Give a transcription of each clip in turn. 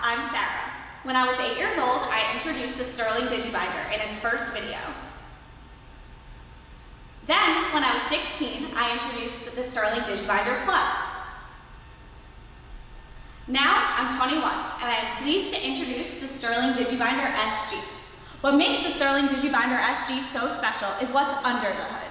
I'm Sarah. When I was 8 years old, I introduced the Sterling DigiBinder in its first video. Then, when I was 16, I introduced the Sterling DigiBinder Plus. Now, I'm 21, and I am pleased to introduce the Sterling DigiBinder SG. What makes the Sterling DigiBinder SG so special is what's under the hood.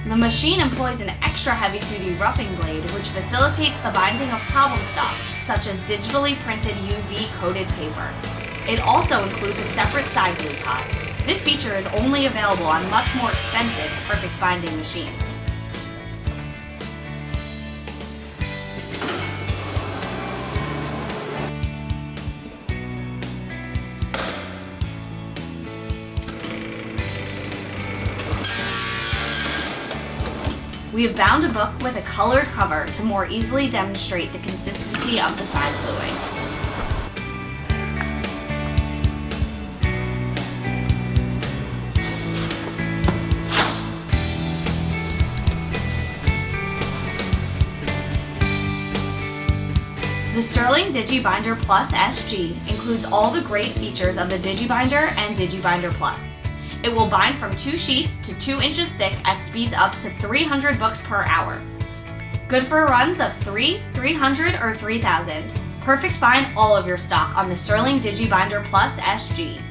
The machine employs an extra heavy-duty roughing blade which facilitates the binding of problem stock, such as digitally printed UV-coated paper. It also includes a separate side glue pot. This feature is only available on much more expensive perfect binding machines. We have bound a book with a colored cover to more easily demonstrate the consistency of the side gluing. The Sterling DigiBinder Plus SG includes all the great features of the DigiBinder and DigiBinder Plus. It will bind from 2 sheets to 2 inches thick at speeds up to 300 books per hour. Good for runs of 3, 300, or 3,000. Perfect bind all of your stock on the Sterling DigiBinder Plus SG.